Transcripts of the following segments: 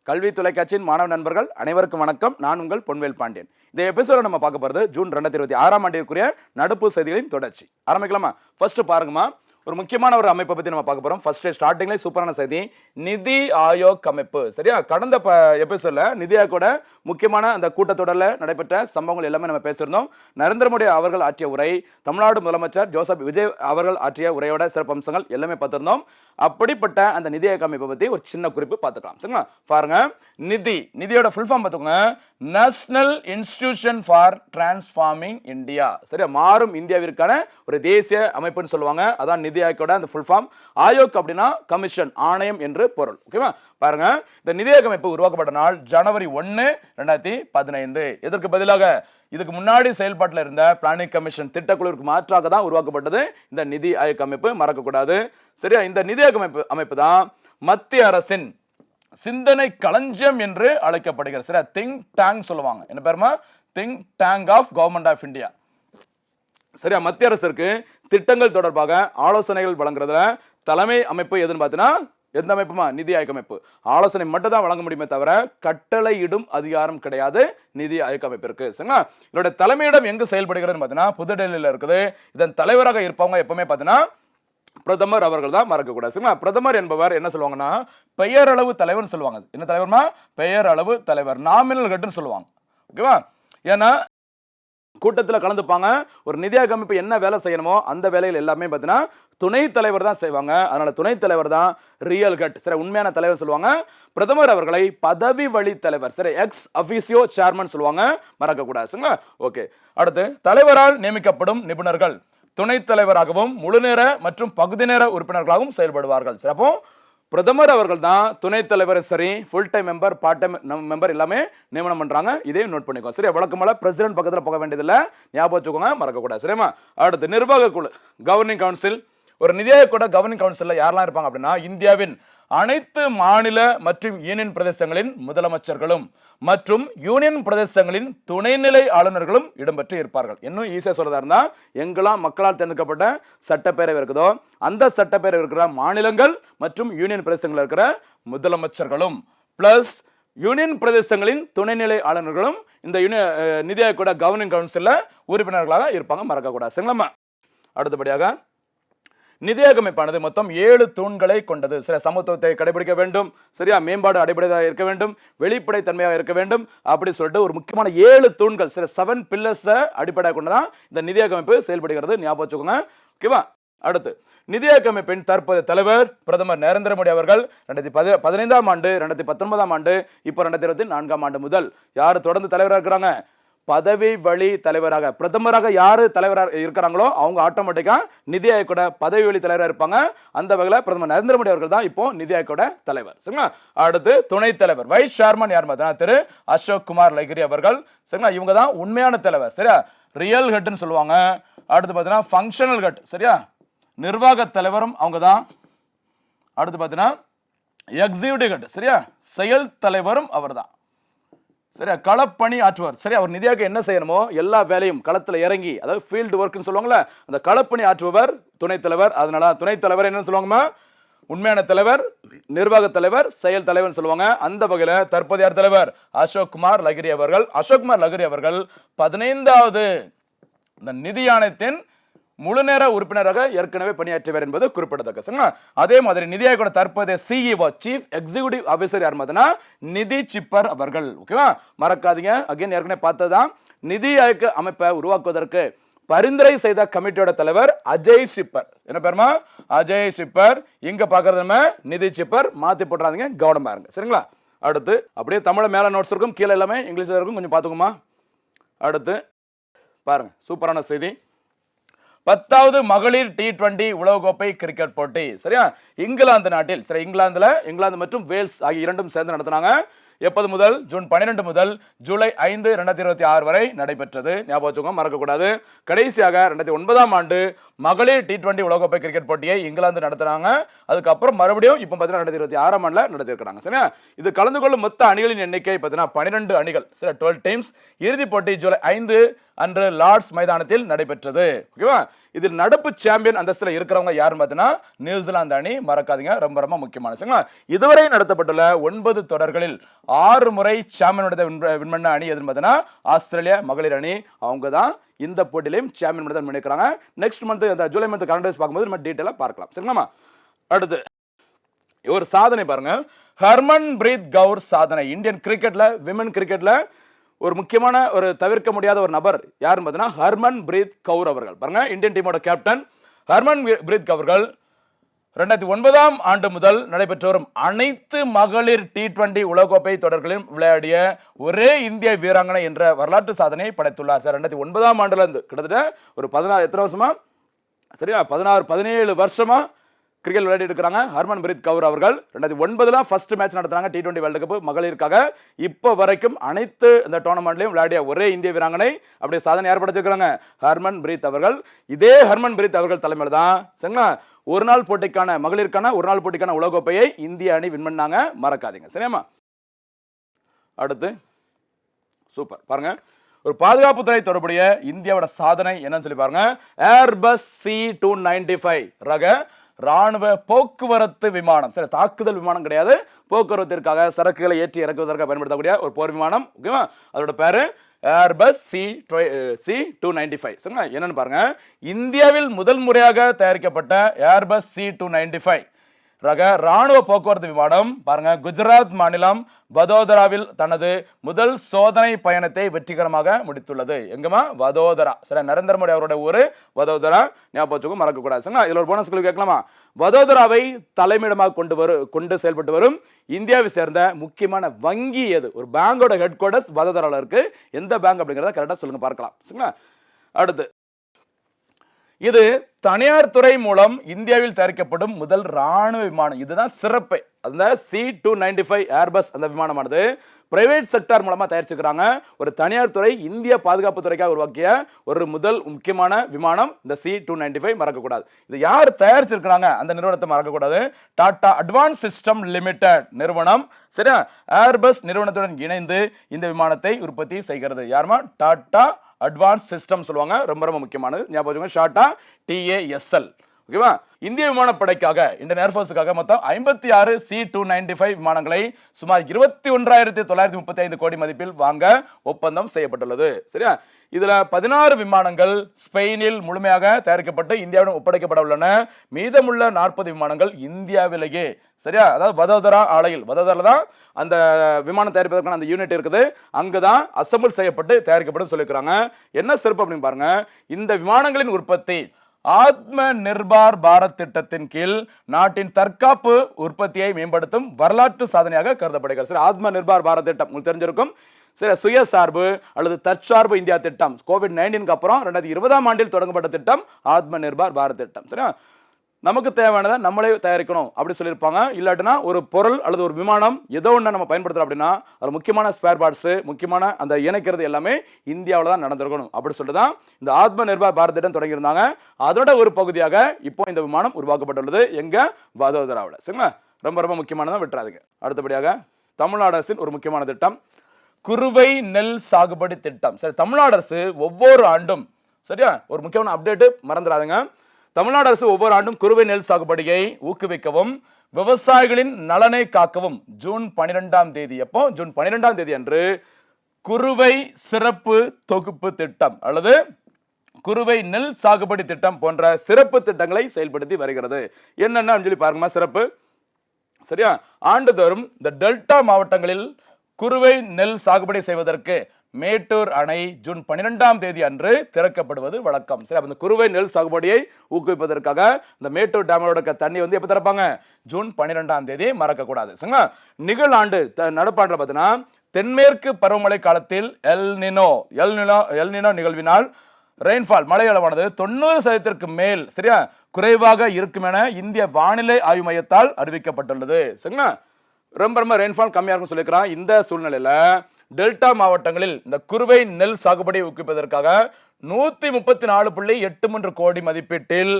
கல்வி தொலைக்காட்சியின் மாணவ நண்பர்கள் அனைவருக்கும் வணக்கம். நான் உங்கள் பொன்வேல் பாண்டியன். இந்த எபிசோட நம்ம பார்க்க போகிறது ஜூன் 2026 ஆண்டிற்குரிய நடப்பு செய்திகளின் தொடர்ச்சி. ஆரம்பிக்கலாமா? ஃபர்ஸ்ட் பாருங்கம்மா, ஒரு முக்கியமான ஒரு அமைப்பை பற்றி நம்ம பார்க்க போகிறோம். ஃபர்ஸ்ட் ஸ்டார்டிங்லேயே சூப்பரான செய்தி, நிதி ஆயோக் அமைப்பு. சரியா, கடந்த எபிசோட்ல நிதி ஆயோக்கோட முக்கியமான அந்த கூட்டத்தொடரில் நடைபெற்ற சம்பவங்கள் எல்லாமே நம்ம பேசியிருந்தோம். நரேந்திர மோடி அவர்கள் ஆற்றிய உரை, தமிழ்நாடு முதலமைச்சர் ஜோசப் விஜய் அவர்கள் ஆற்றிய உரையோட சிறப்பம்சங்கள் எல்லாமே பார்த்திருந்தோம். அப்படிப்பட்ட அந்த நிதி ஆயோக் அமைப்பை பற்றி ஒரு சின்ன குறிப்பு பார்த்துக்கலாம். சரிங்களா, பாருங்க. நிதியோட ஃபுல் ஃபார்ம் பார்த்துக்கோங்க, national institution for transforming India. சரியா, மாறும் இந்தியாவிற்கான ஒரு தேசிய அமைப்புன்னு சொல்லுவாங்க. அதான் நிதி ஆயோக்கோட அந்த ஃபுல் ஃபார்ம். ஆயோக் அப்படின்னா கமிஷன், ஆணையம் என்று பொருள். ஓகேவா? பாருங்க, இந்த நிதி ஆயோக் அமைப்பு உருவாக்கப்பட்ட நாள் ஜனவரி 1, 2015. இதற்கு பதிலாக இதுக்கு முன்னாடி செயல்பாட்டில் இருந்த பிளானிங் கமிஷன் திட்டக்குழுவிற்கு மாற்றாக தான் உருவாக்கப்பட்டது இந்த நிதி ஆயோக் அமைப்பு. மறக்கக்கூடாது. சரியா, இந்த நிதி ஆயோக் அமைப்பு தான் மத்திய அரசின் சிந்தனை களஞ்சியம் என்று அழைக்கப்படுகிறது. சரியா, திங்க் டேங்க் சொல்லுவாங்க. என்ன பேருமா? Think tank of government of India. சரியா, மத்திய அரசுக்கு திட்டங்கள் தொடர்பாக ஆலோசனைகள் வழங்குறதுல தலைமை அமைப்பு எதுன்னு பார்த்தீங்கன்னா எந்த அமைப்புமா? நிதி ஆயோக் அமைப்பு. ஆலோசனை மட்டும் தான் வழங்க முடியுமே தவிர கட்டளையிடும் அதிகாரம் கிடையாது நிதி ஆயோக் அமைப்பிற்கு. சரிங்களா, இதோட தலைமையிடம் எங்கு செயல்படுகிறதுன்னு பார்த்தீங்கன்னா புதுடெல்லியில் இருக்குது. இதன் தலைவராக இருப்பவங்க எப்பவுமே பார்த்தீங்கன்னா பிரதமர் அவர்கள் தான். மறக்கக்கூடாது. சரிங்களா, பிரதமர் என்பவர் என்ன சொல்லுவாங்கன்னா பெயரளவு தலைவர்னு சொல்லுவாங்க. என்ன தலைவர்மா? பெயரளவு தலைவர், நாமினல் ஹெட்னு சொல்லுவாங்க. ஓகேவா? ஏன்னா கூட்டத்தில் கலந்துப்பாங்க. ஒரு நிதி ஆயோக் அமைப்பு என்ன வேலை செய்யணுமோ அந்த வேலையில் எல்லாமே பார்த்தீங்கன்னா துணைத் தலைவர் தான் செய்வாங்க. அதனால துணைத் தலைவர் தான் ரியல் ஹெட். சரி, உண்மையான தலைவர் சொல்லுவாங்க. பிரதமர் அவர்களை பதவி வழி தலைவர், சரி, எக்ஸ் அபிஷியோ சேர்மன் சொல்லுவாங்க. மறக்கக்கூடாது. சரிங்களா, ஓகே. அடுத்து, தலைவரால் நியமிக்கப்படும் நிபுணர்கள் துணைத் தலைவராகவும் முழுநேர மற்றும் பகுதி நேர உறுப்பினர்களாகவும் செயல்படுவார்கள். சரி, அப்போ பிரதமர் அவர்கள் தான் துணைத் தலைவர், சரி, full time member, part time member எல்லாமே நியமனம் பண்றாங்க. இதையும் நோட் பண்ணிக்கோ. சரி, வழக்கமாக பிரசிடென்ட் பக்கத்தில் போக வேண்டியதில்லை, ஞாபகம் வச்சுக்கோங்க. மறக்கக்கூடாது. சரிமா? அடுத்து, நிர்வாக குழு, கவர்னிங் கவுன்சில். ஒரு நிதி ஆயோக்கோட கவர்னிங் கவுன்சில் யாரெல்லாம் இருப்பாங்க அப்படின்னா இந்தியாவின் அனைத்து மாநில மற்றும் யூனியன் பிரதேசங்களின் முதலமைச்சர்களும் மற்றும் யூனியன் பிரதேசங்களின் துணைநிலை ஆளுநர்களும் இடம்பெற்று இருப்பார்கள். இன்னும் ஈஸியா சொல்றதா இருந்தா, எங்கெல்லாம் மக்களால் தேர்ந்தெடுக்கப்பட்ட சட்டப்பேரவை இருக்குதோ அந்த சட்டப்பேரவை இருக்கிற மாநிலங்கள் மற்றும் யூனியன் பிரதேசங்கள் இருக்கிற முதலமைச்சர்களும் பிளஸ் யூனியன் பிரதேசங்களின் துணைநிலை ஆளுநர்களும் இந்த நிதி ஆயோக்கோட கவர்னிங் கவுன்சில்ல உறுப்பினர்களாக இருப்பாங்க. மறக்கக்கூடாது. சரிங்களா? அடுத்தபடியாக, நிதி ஆயோக் அமைப்பானது மொத்தம் 7 தூண்களை கொண்டது. சரி, சமத்துவத்தை கடைபிடிக்க வேண்டும், சரியா, மேம்பாடு அடிப்படையாக இருக்க வேண்டும், வெளிப்படை தன்மையாக இருக்க வேண்டும், அப்படி சொல்லிட்டு ஒரு முக்கியமான 7 தூண்கள், சரி, 7 பில்லர்ஸ் அடிப்படையாக கொண்டுதான் இந்த நிதி ஆயோக் அமைப்பு செயல்படுகிறது. ஞாபகம் வச்சுக்கோங்க. ஓகேவா? அடுத்து, நிதி ஆயோக் அமைப்பின் தற்போதைய தலைவர் பிரதமர் நரேந்திர மோடி அவர்கள் 2015ஆம் ஆண்டு, 2019ஆம் ஆண்டு, இப்போ 2024ஆம் ஆண்டு முதல் யார் தொடர்ந்து தலைவராக இருக்கிறாங்க? பதவி வழி தலைவராக, பிரதமராக யாரு தலைவராக இருக்கிறாங்களோ அவங்க ஆட்டோமேட்டிக்கா நிதி ஆயோக்கோட பதவி வழி தலைவராக இருப்பாங்க. அந்த வகையில் பிரதமர் நரேந்திர மோடி அவர்கள் தான் இப்போ நிதி ஆயோக்கோட தலைவர். சரிங்களா? அடுத்து, துணைத் தலைவர், வைஸ் சேர்மன் யார் பார்த்தீங்கன்னா திரு அசோக் குமார் லகிரி அவர்கள். சரிங்களா, இவங்க தான் உண்மையான தலைவர். சரியா, ரியல் ஹெட்னு சொல்லுவாங்க. அடுத்து பார்த்தீங்கன்னா ஃபங்க்ஷனல் ஹெட், சரியா, நிர்வாக தலைவரும் அவங்க தான். அடுத்து பார்த்தீங்கன்னா எக்ஸிக்யூட்டிவ் ஹெட், சரியா, செயல் தலைவரும் அவர் தான். சரியா, களப்பணி ஆற்றுவார். சரியா, அவர் நிதி ஆயோக் என்ன செய்யணுமோ எல்லா வேலையும் களத்தில் இறங்கி, அதாவது ஃபீல்டு ஒர்க்னு சொல்லுவாங்கல்ல, அந்த களப்பணி ஆற்றுபவர் துணைத் தலைவர். அதனால துணைத் தலைவர் என்ன சொல்லுவாங்கம்மா? உண்மையான தலைவர், நிர்வாக தலைவர், செயல் தலைவர் சொல்லுவாங்க. அந்த வகையில் தற்போதைய தலைவர் அசோக் குமார் லகிரி அவர்கள். அசோக் குமார் லகிரி அவர்கள் 15வது இந்த நிதி ஆணையத்தின் முழுநேர உறுப்பினராக ஏற்கனவே பணியாற்றியவர் என்பது குறிப்பிடத்தக்க. அதே மாதிரி நிதி ஆயோக்கோட தற்போதைய சிஇஓ, சீஃப் எக்ஸிகியூட்டிவ் ஆஃபீஸர் யார் பார்த்தீங்கன்னா நிதி சிப்பர் அவர்கள். ஓகேவா? மறக்காதீங்க. அகைன் ஏற்கனவே பார்த்ததுதான், நிதி ஆயோக் அமைப்பை உருவாக்குவதற்கு பரிந்துரை செய்த கமிட்டியோட தலைவர் அஜய் சிப்பர். என்ன பேருமா? அஜய் சிப்பர். இங்க பாக்குறது நம்ம நிதி சிப்பர், மாத்தி போட்டுறாதீங்க, கவனமா இருங்க. சரிங்களா? அடுத்து, அப்படியே தமிழ மேல நோட்ஸ் இருக்கும், கீழே எல்லாமே இங்கிலீஷ்ல இருக்கும், கொஞ்சம் பார்த்துக்குமா. அடுத்து பாருங்க, சூப்பரான செய்தி. 10வது மகளிர் T20 உலகக்கோப்பை கிரிக்கெட் போட்டி. சரியா, இங்கிலாந்து நாட்டில், சரி, இங்கிலாந்து மற்றும் வேல்ஸ் ஆகிய இரண்டும் சேர்ந்து நடத்தினாங்க. எப்போது முதல்? ஜூன் 12 முதல் ஜூலை 5, 2026 வரை நடைபெற்றது. ஞாபகம் வச்சுக்கோங்க, மறக்கக்கூடாது. கடைசியாக 2009ஆம் ஆண்டு மகளிர் T20 உலகக்கோப்பை கிரிக்கெட் போட்டியை இங்கிலாந்து நடத்தினாங்க. அதுக்கப்புறம் மறுபடியும் இப்போ பார்த்தீங்கன்னா 2026ஆம் ஆண்டில் நடத்திருக்கிறாங்க. சரியா, இது கலந்து கொள்ளும் மொத்த அணிகளின் எண்ணிக்கை பார்த்தீங்கன்னா 12 அணிகள். சரி, 12 டீம்ஸ். இறுதிப் போட்டி ஜூலை 5 அன்று லார்ட்ஸ் மைதானத்தில் நடைபெற்றது. ஓகேவா? இதில் நடப்பு சாம்பியன் அந்தஸ்தில் இருக்கிறவங்க யாருன்னு பார்த்தீங்கன்னா நியூசிலாந்து அணி, மறக்காதீங்க, ரொம்ப ரொம்ப முக்கியமான சரிங்களா. இதுவரை நடத்தப்பட்டுள்ள 9 தொடர்களில் 6 முறை சாம்பியன் வின் பண்ண அணி எதுன்னு பார்த்தீங்கன்னா ஆஸ்திரேலியா மகளிர் அணி. அவங்க தான் இந்த போட்டியிலையும் சாம்பியன் தான் பண்ணிக்கிறாங்க. நெக்ஸ்ட் மந்த் இந்த ஜூலை மந்த் கரண்ட் வைஸ் பார்க்கும்போது நம்ம டீட்டெயிலாக பார்க்கலாம் சரிங்களா. அடுத்து ஒரு சாதனை பாருங்க, ஹர்மன்பிரீத் கவுர் சாதனை. இந்தியன் கிரிக்கெட்ல, விமன் கிரிக்கெட்ல ஒரு முக்கியமான ஒரு தவிர்க்க முடியாத ஒரு நபர் யாருன்னு பார்த்தீங்கன்னா ஹர்மன்பிரீத் கவுர் அவர்கள். பாருங்க, இந்தியன் டீமோட கேப்டன் ஹர்மன்பிரீத் கவுர் அவர்கள் 2009ஆம் ஆண்டு முதல் நடைபெற்று வரும் அனைத்து மகளிர் T20 உலகக்கோப்பை தொடர்களிலும் விளையாடிய ஒரே இந்திய வீராங்கனை என்ற வரலாற்று சாதனையை படைத்துள்ளார். 2009ஆம் ஆண்டுல இருந்து கிட்டத்தட்ட ஒரு 16 எத்தனை வருஷமா சரியா 17 வருஷமா கிரிக்கெட் விளையாடி இருக்கிறாங்க ஹர்மன்பிரீத் கவுர் அவர்கள். 2009 ஃபர்ஸ்ட் மேட்ச் நடத்துறாங்க T20 வேர்ல்டு கப் மகளிருக்காக. இப்போ வரைக்கும் அனைத்து இந்த டோர்னமெண்ட்லையும் விளையாடிய ஒரே இந்திய வீராங்கனை, அப்படி சாதனை யார் படைச்சிருக்காங்க? ஹர்மன்பிரீத் அவர்கள். இதே ஹர்மன்பிரீத் அவர்கள் தலைமையில் தான் சரிங்களா ஒரு நாள் போட்டிக்கான மகளிருக்கான ஒரு நாள் போட்டிக்கான உலகக்கோப்பையை இந்திய அணி வின் பண்ணாங்க, மறக்காதீங்க சரியாமா. அடுத்து சூப்பர் பாருங்க, ஒரு பாதுகாப்பு துறை தொடர்புடைய இந்தியாவோட சாதனை என்னன்னு சொல்லி பாருங்க. ஏர்பஸ் C295 ரக ராணுவ போக்குவரத்து விமானம். சரி, தாக்குதல் விமானம் கிடையாது, போக்குவரத்திற்காக சரக்குகளை ஏற்றி இறக்குவதற்காக பயன்படுத்தக்கூடிய ஒரு போர் விமானம். ஓகேவா, அதோட பேரு ஏர்பஸ் C295 சரிங்களா. என்னன்னு பாருங்க, இந்தியாவில் முதல் முறையாக தயாரிக்கப்பட்ட ஏர்பஸ் C295 ரக ராணுவ போக்குவரத்து விமானம் பாருங்க குஜராத் மாநிலம் வதோதராவில் தனது முதல் சோதனை பயணத்தை வெற்றிகரமாக முடித்துள்ளது. எங்கம்மா? வதோதரா. சரி, நரேந்திர மோடி அவரோட ஊரு வதோதரா, ஞாபகம் மறக்க கூடாது சரிங்களா. இதுல ஒரு போனஸ் கேட்கலாமா? வதோதராவை தலைமையிடமாக கொண்டு செயல்பட்டு வரும் இந்தியாவை சேர்ந்த முக்கியமான வங்கி எது? ஒரு பேங்கோட ஹெட் குவார்டர்ஸ் வதோதராவில் இருக்கு. எந்த பேங்க் அப்படிங்கிறத கரெக்டா சொல்லுங்க, பார்க்கலாம் சரிங்களா. அடுத்து, இது தனியார் துறை மூலம் இந்தியாவில் தயாரிக்கப்படும் முதல் ராணுவ விமானம். இதுதான் சிறப்பு. அந்த C295 ஏர்பஸ் அந்த விமானமானது பிரைவேட் செக்டார் மூலமா தயாரிச்சிருக்காங்க. ஒரு தனியார் துறை இந்திய பாதுகாப்பு துறைக்காக உருவாக்கிய ஒரு முதல் முக்கியமான விமானம் இந்த C295, மறக்கக்கூடாது. இது யார் தயாரிச்சிருக்கிறாங்க அந்த நிறுவனத்தை மறக்கக்கூடாது. டாடா அட்வான்ஸ் சிஸ்டம் லிமிடெட் நிறுவனம் சரியா ஏர்பஸ் நிறுவனத்துடன் இணைந்து இந்த விமானத்தை உற்பத்தி செய்கிறது. யாருமா? டாடா அட்வான்ஸ் சிஸ்டம் சொல்லுவாங்க, ரொம்ப ரொம்ப முக்கியமானது, ஞாபகம் வச்சுக்கோங்க. ஷார்ட்டா TASL. ஓகேவா. இந்திய விமானப்படைக்காக இந்தியன் ஏர்ஃபோர்ஸுக்காக மொத்தம் 56 C295 விமானங்களை சுமார் 21,935 கோடி மதிப்பில் வாங்க ஒப்பந்தம் செய்யப்பட்டுள்ளது. சரியா, இதுல 16 விமானங்கள் ஸ்பெயினில் முழுமையாக தயாரிக்கப்பட்டு இந்தியாவுடன் ஒப்படைக்கப்பட உள்ளன. மீதமுள்ள 40 விமானங்கள் இந்தியாவிலேயே சரியா, அதாவது வதோதரா ஆலையில், வதோதரா தான் அந்த விமானம் தயாரிப்பதற்கான அந்த யூனிட் இருக்குது, அங்கதான் அசம்பிள் செய்யப்பட்டு தயாரிக்கப்படும் சொல்லியிருக்கிறாங்க. என்ன சிறப்பு அப்படின்னு பாருங்க, இந்த விமானங்களின் உற்பத்தி ஆத்ம நிர்பார் பாரத் திட்டத்தின் கீழ் நாட்டின் தற்காப்பு உற்பத்தியை மேம்படுத்தும் வரலாற்று சாதனையாக கருதப்படுகிறது. சரி, ஆத்ம நிர்பார் பாரத் திட்டம் உங்களுக்கு தெரிஞ்சிருக்கும். சரி, சுயசார்பு அல்லது தற்சார்பு இந்தியா திட்டம் COVID-19 அப்புறம் 2020ஆம் ஆண்டில் தொடங்கப்பட்ட திட்டம் ஆத்ம நிர்பார் பாரத் திட்டம். சரியா, நமக்கு தேவையானதை நம்மளே தயாரிக்கணும் அப்படி சொல்லியிருப்பாங்க. இல்லாட்டினா ஒரு பொருள் அல்லது ஒரு விமானம் ஏதோ ஒன்று நம்ம பயன்படுத்துறோம் அப்படின்னா அது முக்கியமான ஸ்பேர் பார்ட்ஸ், முக்கியமான அந்த இணைக்கிறது எல்லாமே இந்தியாவில் தான் நடந்திருக்கணும் அப்படி சொல்லிட்டு தான் இந்த ஆத்ம நிர்பார் பாரத் திட்டம் தொடங்கியிருந்தாங்க. அதோட ஒரு பகுதியாக இப்போ இந்த விமானம் உருவாக்கப்பட்டுள்ளது எங்க? வதோதராவில். சரிங்களா, ரொம்ப ரொம்ப முக்கியமானதான், விட்டுறாதுங்க. அடுத்தபடியாக தமிழ்நாடு அரசின் ஒரு முக்கியமான திட்டம் குறுவை நெல் சாகுபடி திட்டம். சரி, தமிழ்நாடு அரசு ஒவ்வொரு ஆண்டும் சரியா ஒரு முக்கியமான அப்டேட் மறந்துடாதுங்க. தமிழ்நாடு அரசு ஒவ்வொரு ஆண்டும் குறுவை நெல் சாகுபடியை ஊக்குவிக்கவும் விவசாயிகளின் நலனை காக்கவும் ஜூன் 12ஆம் தேதி எப்போ? ஜூன் 12ஆம் தேதி அன்று குறுவை சிறப்பு தொகுப்பு திட்டம் அல்லது குறுவை நெல் சாகுபடி திட்டம் போன்ற சிறப்பு திட்டங்களை செயல்படுத்தி வருகிறது. என்னென்ன சொல்லி பாருங்க. சிறப்பு சரியா, ஆண்டுதோறும் இந்த டெல்டா மாவட்டங்களில் குறுவை நெல் சாகுபடி செய்வதற்கு மேட்டூர் அணை ஜூன் 12ஆம் தேதி அன்று திறக்கப்படுவது வழக்கம். சரி, அந்த குறுவை நெல் சாகுபடியை ஊக்குவிப்பதற்காக இந்த மேட்டூர் டேமோட தண்ணி எப்ப திறப்பாங்க? ஜூன் 12ஆம் தேதி, மறக்கக்கூடாது. சரிங்களா, நிகழாண்டு நடப்பாண்டுல பார்த்தீங்கன்னா தென்மேற்கு பருவமழை காலத்தில் எல்னினோ நிகழ்வினால் ரெயின்ஃபால் மழை அளவானது 90% மேல் சரியா குறைவாக இருக்கும் என இந்திய வானிலை ஆய்வு மையத்தால் அறிவிக்கப்பட்டுள்ளது. சரிங்களா, ரொம்ப ரொம்ப ரெயின்ஃபால் கம்மியா இருக்கும் சொல்லியிருக்கிறான். இந்த சூழ்நிலையில டெல்டா மாவட்டங்களில் இந்த குறுவை நெல் சாகுபடியை ஊக்குவிப்பதற்காக 134.83 கோடி மதிப்பீட்டில்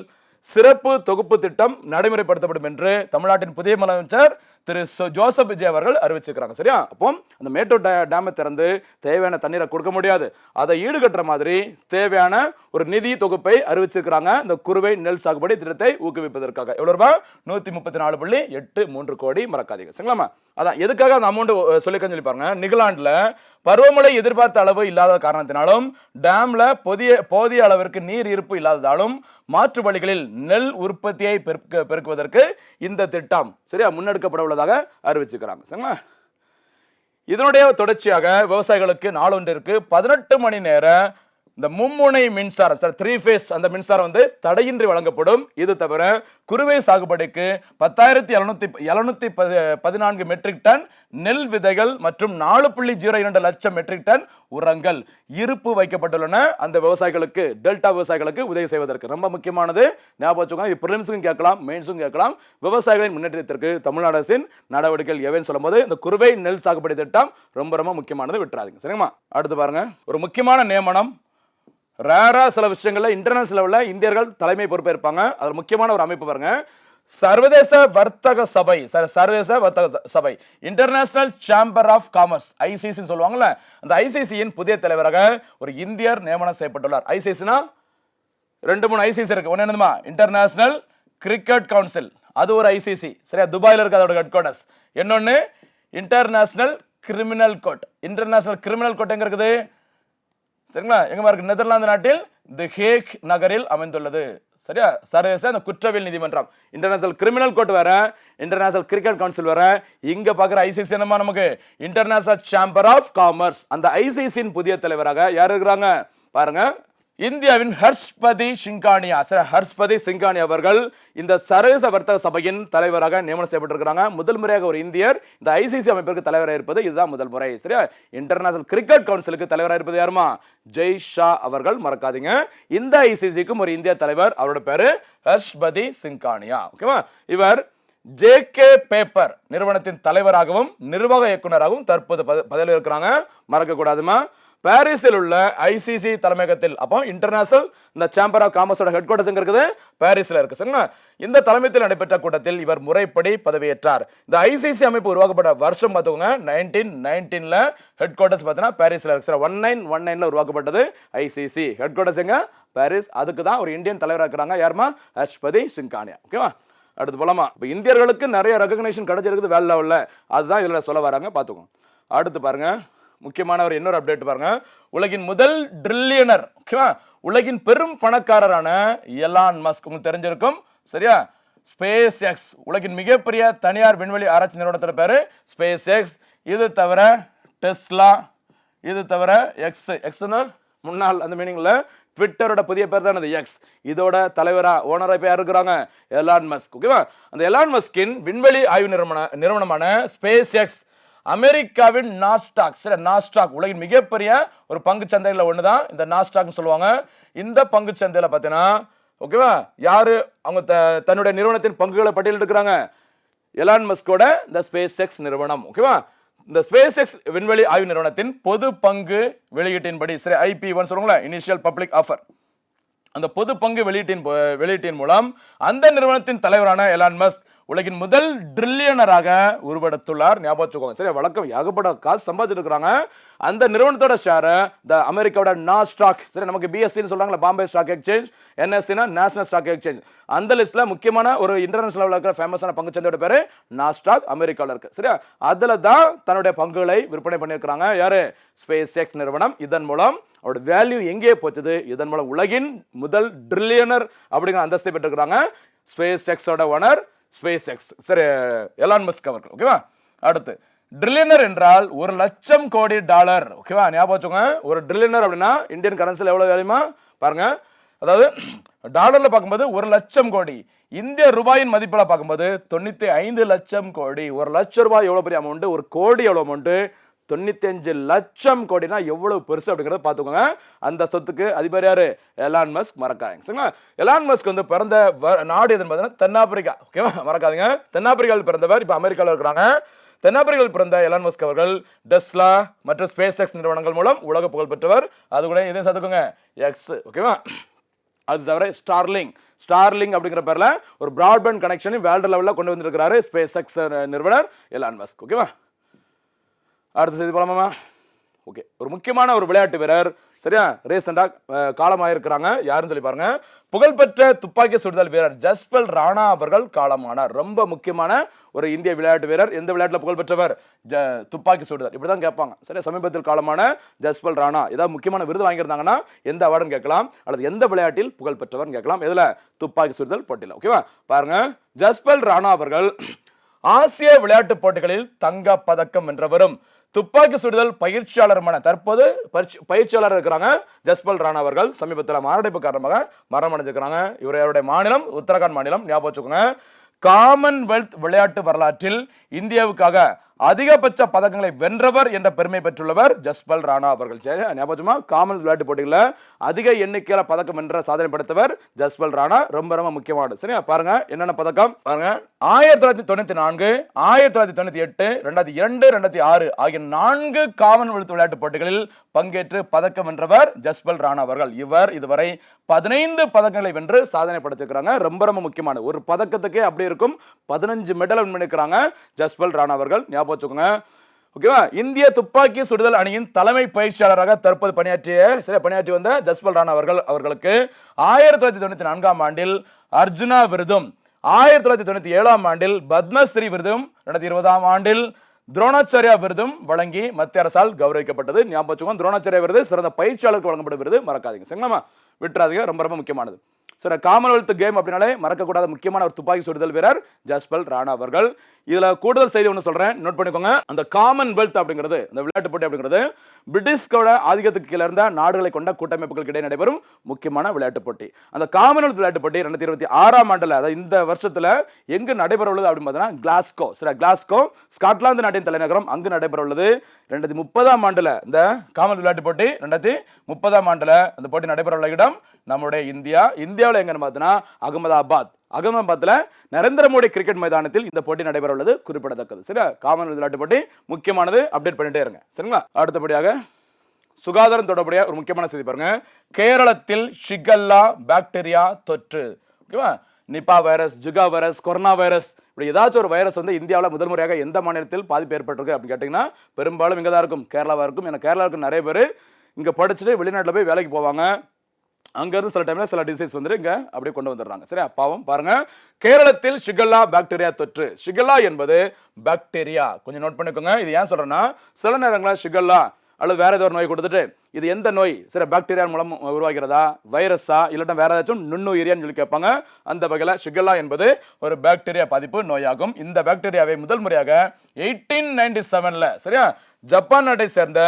சிறப்பு தொகுப்பு திட்டம் நடைமுறைப்படுத்தப்படும் என்று தமிழ்நாட்டின் புதிய முதலமைச்சர் திரு ஜோசப் விஜய் அவர்கள் அறிவிச்சிருக்காங்க. சரியா? அப்போ அந்த மேட்டூர் டேமை திறந்து தேவையான தண்ணீரை கொடுக்க முடியாது, அதை ஈடுகட்டுற மாதிரி தேவையான ஒரு நிதி தொகுப்பை அறிவிச்சிருக்கிறாங்க இந்த குறுவை நெல் சாகுபடி திட்டத்தை ஊக்குவிப்பதற்காக. எவ்வளவு ரூபாய்? 134.83 கோடி. மறக்காதீங்க. சரிங்களா? அதான் எதுக்காக அந்த அமௌண்ட் சொல்லிக்கன்னு சொல்லி பாருங்க. நிகழ்ஆண்டுல பருவமழை எதிர்பார்த்த அளவு இல்லாத காரணத்தினாலும் டேம்ல போதிய அளவிற்கு நீர் இருப்பு இல்லாததாலும் மாற்று வழிகளில் நெல் உற்பத்தியை பெருக்குவதற்கு இந்த திட்டம் சரியா முன்னெடுக்கப்பட உள்ளதாக அறிவிச்சுக்கிறாங்க. சரிங்களா? இதனுடைய தொடர்ச்சியாக விவசாயிகளுக்கு நாளொன்றிற்கு 18 மணி நேர இந்த மும்முனை மின்சாரம் 3 phase அந்த மின்சாரம் தடையின்றி வழங்கப்படும். இது தவிர குறுவை சாகுபடிக்கு 10,714 மெட்ரிக் டன் நெல் விதைகள் மற்றும் 4.02 லட்சம் மெட்ரிக் டன் உரங்கள் இருப்பு வைக்கப்பட்டுள்ளன. அந்த விவசாயிகளுக்கு, டெல்டா விவசாயிகளுக்கு உதவி செய்வதற்கு ரொம்ப முக்கியமானது. ஞாபகம் வச்சுக்கோங்க. இது பிரிலிம்ஸும் கேட்கலாம், மெயின்ஸும் கேட்கலாம். விவசாயிகளின் முன்னேற்றத்திற்கு தமிழ்நாடு அரசின் நடவடிக்கைகள் எவைன்னு சொல்லும்போது இந்த குறுவை நெல் சாகுபடி திட்டம் ரொம்ப ரொம்ப முக்கியமானது. விட்டுறாதீங்க. சரிங்களா? அடுத்து பாருங்க, ஒரு முக்கியமான நியமனம். ரேரா சில விஷயங்கள்ல இன்டர்நேஷனல் லெவல்ல இந்தியர்கள் தலைமை பொறுப்பே இருப்பாங்க. அதுல முக்கியமான ஒரு அமைப்பு பாருங்க, சர்வதேச வர்த்தக சபை. சர்வதேச வர்த்தக சபை, international chamber of commerce, ICC சொல்லுவாங்கல்ல, அந்த ஐசிசியின் புதிய தலைவராக ஒரு இந்தியர் நியமனம் செய்யப்பட்டுள்ளார். ஐசிசினா 2-3 ஐசிசி இருக்கு. ஒன்னு என்னதுமா? இன்டர்நேஷனல் கிரிக்கெட் கவுன்சில், அது ஒரு ஐசிசி. சரியா? துபாயில இருக்கு அதோட ஹெட் குவார்ட்டர்ஸ். இன்னொன்னு international criminal court. International criminal court எங்க இருக்குது? சரிங்களா? எங்க இருக்கு? நெதர்லாந்து நாட்டில் தி ஹேக் நகரில் அமைந்துள்ளது. சரியா? சர்வதேச அந்த குற்றவியல் நீதிமன்றம். இன்டர்நேஷனல் கிரிமினல் கோர்ட் வேற, இன்டர்நேஷனல் கிரிக்கெட் கவுன்சில் வேற. இங்க பாக்குற ஐசிசி என்னமா? நமக்கு இன்டர்நேஷனல் சேம்பர் ஆஃப் காமர்ஸ். அந்த ஐசிசியின் புதிய தலைவராக யார் இருக்கிறாங்க பாருங்க, இந்தியாவின் ஹர்ஷ்பதி சிங்கானியா. ஹர்ஷ்பதி சிங்கானியா அவர்கள் இந்த சர்வதேச வர்த்தக சபையின் தலைவராக நியமனம் செய்யப்பட்டிருக்கிறாங்க. முதல் முறையாக ஒரு இந்தியர் இந்த ஐசிசி அமைப்பிற்கு தலைவராக இருப்பது இதுதான் முதல் முறை. சரியா? இன்டர்நேஷனல் கிரிக்கெட் கவுன்சிலுக்கு தலைவராக இருப்பது யாருமா? ஜெய் ஷா அவர்கள். மறக்காதீங்க. இந்த ஐசிசிக்கும் ஒரு இந்திய தலைவர், அவரோட பேரு ஹர்ஷ்பதி சிங்கானியா. ஓகேவா? இவர் ஜேகே பேப்பர் நிறுவனத்தின் தலைவராகவும் நிர்வாக இயக்குநராகவும் தற்போது பதவியில் இருக்கிறாங்க. மறக்க கூடாதுமா. பாரிஸில் உள்ள ஐசிசி தலைமையகத்தில், அப்போ இன்டர்நேஷனல் இந்த சேம்பர் ஆஃப் காமர்ஸோட ஹெட் குவார்ட்டர்ஸ் எங்க இருக்குது? பாரிஸ்ல இருக்கு. சரிங்களா? இந்த தலைமையில் நடைபெற்ற கூட்டத்தில் இவர் முறைப்படி பதவியேற்றார். இந்த ஐசிசி அமைப்பு உருவாக்கப்பட்ட வருஷம் பார்த்துக்கோங்க, 1919ல ஹெட் குவார்ட்டர்ஸ் பார்த்தீங்கன்னா பாரிஸ்ல இருக்கு. 1919ல உருவாக்கப்பட்டது ஐசிசி. ஹெட் குவார்ட்டர்ஸ் எங்க? பாரிஸ். அதுக்கு தான் ஒரு இந்தியன் தலைவராக இருக்கிறாங்க. யாருமா? ஹர்ஷ்பதி சிங்கானியா. ஓகேவா? அடுத்து போலாமா? இப்போ இந்தியர்களுக்கு நிறைய ரெகக்னேஷன் கிடைச்சிருக்குது வேர்ல்ட் லெவல்ல, அதுதான் இதுல சொல்ல வராங்க. பார்த்துக்கோங்க. அடுத்து பாருங்க, முக்கியமான ஒரு இன்னொரு அப்டேட் பாருங்க. உலகின் முதல் ட்ரில்லியனர், உலகின் பெரும் பணக்காரரான எலான் மஸ்க், உங்களுக்கு தெரிஞ்சிருக்கும். சரியா? ஸ்பேஸ் எக்ஸ், உலகின் மிகப்பெரிய தனியார் விண்வெளி ஆராய்ச்சி நிறுவனத்தோட பேரு ஸ்பேஸ் எக்ஸ். இது தவிர டெஸ்லா, இது தவிர எக்ஸ் முன்னாள் அந்த மீனிங்ல ட்விட்டரோட புதிய பேர் தான் எக்ஸ். இதோட தலைவரா ஓனரா இப்ப யார் இருக்கிறாங்க? Elon Musk. ஓகேவா? அந்த எலான் மஸ்கின் விண்வெளி ஆய்வு நிறுவனமான ஸ்பேஸ் எக்ஸ் அமெரிக்காவின் நாஸ்டாக் உலகின் மிகப்பெரிய ஒரு பங்கு சந்தைகளில் ஒண்ணுதான் இந்த நாஸ்டாக்னு சொல்லுவாங்க. இந்த பங்கு சந்தையில பார்த்தீங்கன்னா, ஓகேவா, யாரு அவங்க தன்னுடைய நிறுவனத்தின் பங்குகளை பட்டியல் எடுக்கிறாங்க? எலான் மஸ்கோட இந்த ஸ்பேஸ் எக்ஸ் நிறுவனம். ஓகேவா? இந்த ஸ்பேஸ் எக்ஸ் விண்வெளி ஆய்வு நிறுவனத்தின் பொது பங்கு வெளியீட்டின்படி, சரி, IP1 சொல்லுங்களா, இனிஷியல் பப்ளிக் ஆஃபர், அந்த பொது பங்கு வெளியீட்டின் மூலம் அந்த நிறுவனத்தின் தலைவரான எலான் மஸ்க் உலகின் முதல் ட்ரில்லியனராக உருவெடுத்துள்ளார். ஞாபகம் வச்சுக்கோங்க. சரி, வழக்கம் ஏகப்பட்ட காசு சம்பாதிச்சிருக்கிறாங்க. அந்த நிறுவனத்தோட ஷேர் அமெரிக்காவோட நாஸ்டாக், சரி, நமக்கு BSE சொல்றாங்களா, Bombay stock exchange, NSE national stock exchange, அந்த லிஸ்ட்ல முக்கியமான ஒரு இன்டர்நேஷனல் இருக்கிற ஃபேமஸான பங்கு சந்தையோட பேரு நாஸ்டாக், அமெரிக்காவில் இருக்கு. சரியா? அதுல தான் தன்னுடைய பங்குகளை விற்பனை பண்ணியிருக்கிறாங்க. யாரு? ஸ்பேஸ் எக்ஸ் நிறுவனம். இதன் மூலம் அவரோட வேல்யூ எங்கே போச்சுது? இதன் மூலம் உலகின் முதல் ட்ரில்லியனர் அப்படிங்கிற அந்தஸ்தை பெற்றிருக்கிறாங்க ஸ்பேஸ் எக்ஸோட ஓனர் ஸ்பேஸ் எக்ஸ், சரி, எலான் மஸ்க் அவர்கள். ஓகேவா? அடுத்து, ட்ரில்லியனர் என்றால் $1,00,000 கோடி. ஓகேவா? ஞாபகம் வச்சுக்கோங்க. ஒரு ட்ரில்லியனர் அப்படின்னா இந்தியன் கரன்சில எவ்வளவு வேல்யூமா பாருங்க. அதாவது டாலர்ல பார்க்கும்போது 1,00,000 கோடி, இந்திய ரூபாயின் மதிப்பில் பார்க்கும்போது 95 லட்சம் கோடி. $1,00,000 எவ்வளவு பெரிய அமௌண்ட், ஒரு கோடி எவ்வளவு அமௌண்ட், 95 லட்சம் கோடினா எவ்வளவு பெருசு அப்படிங்கறத பாத்துக்கோங்க. அந்த சொத்துக்கு அதிபர் யாரு? Elon Musk. மறக்காதீங்க. சரிங்களா? எலான் மஸ்க் பிறந்த நாடு எதுன்னு பார்த்தீங்கன்னா தென்னாப்பிரிக்கா. ஓகேவா? மறக்காதீங்க. தென்னாப்பிரிக்காவில் பிறந்தவர், இப்ப அமெரிக்காவில் இருக்கிறாங்க. தென்னாப்பிரிக்காவில் பிறந்த எலான் மஸ்க் அவர்கள் டெஸ்லா மற்றும் ஸ்பேஸ் எக்ஸ் நிறுவனங்கள் மூலம் உலக புகழ் பெற்றவர். அது கூட இதை சேர்த்துக்கோங்க, எக்ஸ். ஓகேவா? அது தவிர ஸ்டார்லிங் அப்படிங்கிற பேர்ல ஒரு பிராட்பேண்ட் கனெக்ஷன் வேர்ல்டு லெவல்ல கொண்டு வந்திருக்கிறாரு ஸ்பேஸ் எக்ஸ் நிறுவனர் எலான் மஸ்க். ஓகேவா, அடுத்த செய்தி போலாமா? ஓகே, ஒரு முக்கியமான ஒரு விளையாட்டு வீரர் சரியா ரீசெண்டா காலமாயிருக்கிறாங்க. யாருன்னு சொல்லி பாருங்க. புகழ்பெற்ற துப்பாக்கி சுடுதல் வீரர் ஜஸ்பல் ராணா அவர்கள் காலமானார். ரொம்ப முக்கியமான ஒரு இந்திய விளையாட்டு வீரர். எந்த விளையாட்டுல புகழ்பெற்றவர்? துப்பாக்கி சுடுதல். இப்படிதான் கேட்பாங்க. சரியா, சமீபத்தில் காலமான ஜஸ்பல் ராணா ஏதாவது முக்கியமான விருது வாங்கியிருந்தாங்கன்னா எந்த அவார்டுன்னு கேட்கலாம், அல்லது எந்த விளையாட்டில் புகழ்பெற்றவர் கேட்கலாம். எதுல? துப்பாக்கி சுடுதல் போட்டியில். ஓகேவா, பாருங்க. ஜஸ்பல் ராணா அவர்கள் ஆசிய விளையாட்டு போட்டிகளில் தங்க பதக்கம் வென்றவரும் துப்பாக்கி சுடுதல் பயிற்சியாளருமான தற்போது பயிற்சியாளர் இருக்கிறாங்க ஜஸ்பல் ராணா அவர்கள். சமீபத்தில் மாரடைப்பு காரணமாக மரணம் அடைஞ்சிருக்கிறாங்க. இவருடைய மாநிலம் உத்தரகாண்ட் மாநிலம். ஞாபகம் வச்சுக்கோங்க. காமன்வெல்த் விளையாட்டு வரலாற்றில் இந்தியாவுக்காக அதிகபட்ச பதக்கங்களை வென்றவர் என்ற பெருமை பெற்றுள்ளவர் ஜஸ்பல் ராணா அவர்கள். சரி, ஞாபகமா காமன்வெல்த் விளையாட்டு போட்டிகளில் அதிக எண்ணிக்கையில பதக்கம் வென்ற சாதனை படைத்தவர் ஜஸ்பல் ராணா. ரொம்ப ரொம்ப முக்கியமானது. சரியா, பாருங்க என்னென்ன பதக்கம் பாருங்க. 1994, 1998, 2002, 2006 ஆகிய 4 காமன்வெல்த் விளையாட்டு போட்டிகளில் பங்கேற்று பதக்கம் வென்றவர் ஜஸ்பல் ராணா அவர்கள். இவர் இதுவரை 15 பதக்கங்களை வென்று சாதனை படைச்சிருக்கிறாங்க. ரொம்ப ரொம்ப முக்கியமான ஒரு பதக்கத்துக்கே அப்படி இருக்கும் 15 மெடல் வின் பண்ணிருக்கிறாங்க ஜஸ்பல் ராணா அவர்கள். ஞாபகம் வச்சுக்கோங்க. ஓகேவா, இந்திய துப்பாக்கி சுடுதல் அணியின் தலைமை பயிற்சியாளராக தற்போது பணியாற்றி வந்த ஜஸ்பல் ராணா அவர்களுக்கு 1994 ஆண்டில் அர்ஜுனா விருதும், 1997 ஆண்டில் பத்மஸ்ரீ விருதும், 2020 ஆண்டில் துரோணாச்சாரியா விருதும் வழங்கி மத்திய அரசால் கௌரவிக்கப்பட்டது. ஞாபகம் வச்சுக்கோங்க. துரோணாச்சாரியா விருது சிறந்த பயிற்சியாளருக்கு வழங்கப்பட்ட விருது, மறக்காதீங்க. சரிங்களா, விட்டுறாதீங்க. ரொம்ப ரொம்ப முக்கியமானது. சரி, காமன்வெல்த் கேம் அப்படினாலே மறக்கக்கூடாத முக்கியமான ஒரு துப்பாக்கி சுடுதல் வீரர் ஜஸ்பல் ராணா அவர்கள். இதுல கூடுதல் செய்தி ஒன்று சொல்றேன், நோட் பண்ணிக்கோங்க. அந்த காமன்வெல்த் அப்படிங்கிறது, இந்த விளையாட்டு போட்டி அப்படிங்கிறது பிரிட்டிஷ்கோட ஆதிக்கத்துக்கு கீழே இருந்த நாடுகளை கொண்ட கூட்டமைப்புகளுக்கு இடையே நடைபெறும் முக்கியமான விளையாட்டு போட்டி. அந்த காமன்வெல்த் விளையாட்டு போட்டி 2026 ஆண்டுல, அதாவது இந்த வருஷத்துல எங்கு நடைபெற உள்ளது அப்படின்னு பார்த்தீங்கன்னா கிளாஸ்கோ. சரி, கிளாஸ்கோ ஸ்காட்லாந்து நாட்டின் தலைநகரம். அங்கு நடைபெற உள்ளது. 2030 ஆண்டுல இந்த காமன்வெல்த் விளையாட்டு போட்டி 2030 ஆண்டுல அந்த போட்டி நடைபெற உள்ள இடம் நம்முடைய இந்தியாவில் எங்கன்னு பார்த்தீங்கன்னா அகமதாபாத்ல நரேந்திர மோடி கிரிக்கெட் மைதானத்தில் இந்த போட்டி நடைபெற உள்ளது குறிப்பிடத்தக்கது. சரியா, காமன்வெல்த் விளையாட்டு போட்டி முக்கியமானது. அப்டேட் பண்ணிட்டே இருங்க. சரிங்களா, அடுத்தபடியாக சுகாதாரம் தொடர்புடைய ஒரு முக்கியமான செய்தி பாருங்க. கேரளத்தில் ஷிகல்லா பாக்டீரியா தொற்று. ஓகேவா, Nipah virus, Zika virus, corona virus, இப்படி ஏதாச்சும் ஒரு வைரஸ் வந்து இந்தியாவில் முதல் முறையாக எந்த மாநிலத்தில் பாதிப்பு ஏற்பட்டிருக்கு அப்படின்னு கேட்டீங்கன்னா பெரும்பாலும் இங்கே தான் இருக்கும், கேரளாவாக இருக்கும். ஏன்னா கேரளாவுக்கு நிறைய பேர் இங்கே படிச்சுட்டு வெளிநாட்டில் போய் வேலைக்கு போவாங்க. அங்கிருந்து சில டைம்ல சில டிசீஸ் வந்து இங்க அப்படியே கொண்டு வந்துடுறாங்க. சரி, பாவம் பாருங்க. கேரளத்தில் ஷிகல்லா பாக்டீரியா தொற்று. ஷிகல்லா என்பது பாக்டீரியா. கொஞ்சம் நோட் பண்ணிக்கோங்க. இது ஏன் சொல்றேன்னா சில நேரங்களில் ஷிகல்லா அல்லது வேற ஏதோ ஒரு நோய் கொடுத்துட்டு இது எந்த நோய், சரி பாக்டீரியா மூலம் உருவாகிறதா, வைரஸா, இல்லாட்டா வேற ஏதாச்சும் நுண்ணுயிரியான்னு சொல்லி கேட்பாங்க. அந்த வகையில் ஷிகல்லா என்பது ஒரு பாக்டீரியா பாதிப்பு நோயாகும். இந்த பாக்டீரியாவை முதல் முறையாக 1897 சரியா ஜப்பான் நாட்டை சேர்ந்த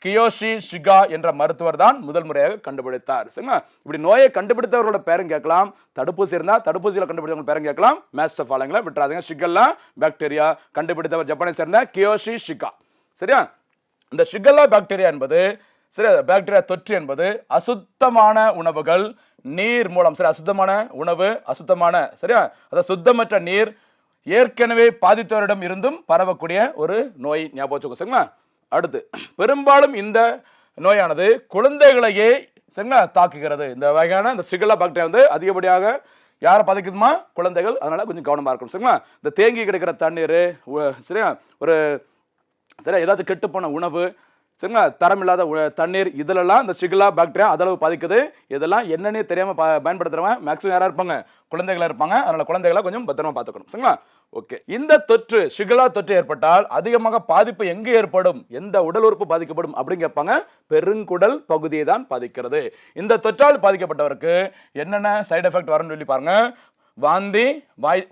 கியோஷி ஷிகா என்ற மருத்துவர் தான் முதல் முறையாக கண்டுபிடித்தார். சரிங்களா, இப்படி நோயை கண்டுபிடித்தவர்களோட பேரும் கேட்கலாம், தடுப்பூசி இருந்தா தடுப்பூசியில் கண்டுபிடித்தவங்க பேரும் கேட்கலாம். மேட்ச் ஆஃப் ஆளுங்களை விட்டுறாதீங்க. ஷிகல்லா பாக்டீரியா கண்டுபிடித்தவர் ஜப்பானை சேர்ந்த கியோஷி ஷிகா. சரியா, இந்த ஷிகல்லா பாக்டீரியா என்பது பாக்டீரியா தொற்று என்பது அசுத்தமான உணவுகள், நீர் மூலம், சரி அசுத்தமான உணவு, அசுத்தமான சரியா அதாவது சுத்தமற்ற நீர் ஏற்கனவே பாதித்தவரிடம் இருந்தும் பரவக்கூடிய ஒரு நோய். ஞாபகம் வச்சுக்கோங்க. சரிங்களா, அடுத்து பெரும்பாலும் இந்த நோயானது குழந்தைகளையே சரிங்களா தாக்குகிறது. இந்த வகையான இந்த ஷிகல்லா பாக்டீரியா வந்து அதிகப்படியாக யாரை பாதிக்குதுமா? குழந்தைகள். அதனால கொஞ்சம் கவனமா இருக்கணும். சரிங்களா, இந்த தேங்கி கிடைக்கிற தண்ணீர், சரியா ஒரு சரியா ஏதாச்சும் கெட்டு போன உணவு, சரிங்களா தரமில்லாத தண்ணீர், இதிலெல்லாம் இந்த ஷிகல்லா பாக்டீரியா அதளவு பாதிக்குது. இதெல்லாம் என்னன்னே தெரியாம பயன்படுத்துறவங்க மேக்ஸிமம் யாரா இருப்பாங்க? குழந்தைகளா இருப்பாங்க. அதனால குழந்தைகளை கொஞ்சம் பத்திரமா பார்த்துக்கணும். சரிங்களா, ஓகே. இந்த தொற்று ஷிகல்லா தொற்று ஏற்பட்டால் அதிகமாக பாதிப்பு எங்கு ஏற்படும், எந்த உடல் உறுப்பு பாதிக்கப்படும் அப்படின்னு கேட்பாங்க. பெருங்குடல் பகுதியை தான் பாதிக்கிறது. இந்த தொற்றால் பாதிக்கப்பட்டவருக்கு என்னென்ன சைடு எஃபெக்ட் வரும்னு சொல்லி பாருங்க. வாந்தி,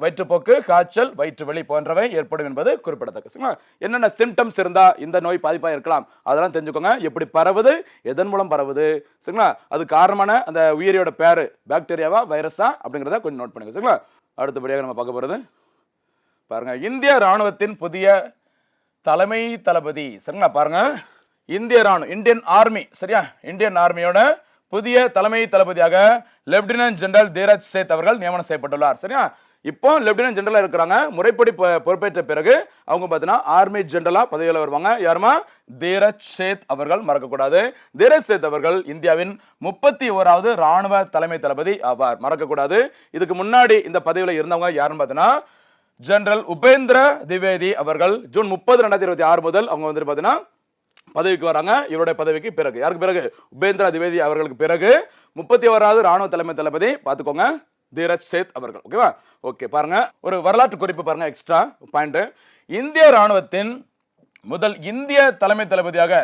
வயிற்றுப்போக்கு, காய்ச்சல், வயிற்று வலி போன்றவை ஏற்படும் என்பது குறிப்பிடத்தக்க. என்னென்ன சிம்டம்ஸ் இருந்தா இந்த நோய் பாதிப்பாக இருக்கலாம் அதெல்லாம் தெரிஞ்சுக்கோங்க. எப்படி பரவுது, எதன் மூலம் பரவுது, சரிங்களா அது காரணமான அந்த உயிரியோட பேரு பாக்டீரியாவா வைரஸா அப்படிங்கிறத கொஞ்சம் நோட் பண்ணுங்க. சரிங்களா, அடுத்தபடியாக நம்ம பார்க்க போறது பாருங்க. இந்திய ராணுவத்தின் புதிய தலைமை தளபதி. சரிங்களா, பாருங்க இந்திய ராணுவம், இந்தியன் ஆர்மி, சரியா இந்தியன் ஆர்மியோட புதிய தலைமை தளபதியாக லெப்டினன்ட் ஜெனரல் தீரஜ் சேத் அவர்கள் நியமனம் செய்யப்பட்டுள்ளார். சரியா, இப்போ லெப்டினன்ட் ஜெனரலா இருக்கிறாங்க. முறைப்படி பொறுப்பேற்ற பிறகு அவங்க பார்த்தீங்கன்னா ஆர்மி ஜெனரலா பதவியில் வருவாங்க. யாருமா? தீரஜ் சேத் அவர்கள், மறக்கக்கூடாது. தீரஜ் சேத் அவர்கள் இந்தியாவின் 31வது ராணுவ தலைமை தளபதி ஆவார், மறக்கக்கூடாது. இதுக்கு முன்னாடி இந்த பதவியில் இருந்தவங்க யாருன்னு பார்த்தீங்கன்னா ஜெனரல் உபேந்திர திவேதி அவர்கள் ஜூன் 30, 2026 முதல் அவங்க வந்து பார்த்தீங்கன்னா பதவிக்கு வராங்க. இவருடைய பதவிக்கு பிறகு யாருக்கு பிறகு? உபேந்திர திவேதி அவர்களுக்கு பிறகு 31வது ராணுவ தலைமை தளபதி பார்த்துக்கோங்க தீரஜ் சேத் அவர்கள். ஓகேவா? ஓகே, பாருங்க ஒரு வரலாற்று குறிப்பு பாருங்க, எக்ஸ்ட்ரா பாயிண்ட். இந்திய ராணுவத்தின் முதல் இந்திய தலைமை தளபதியாக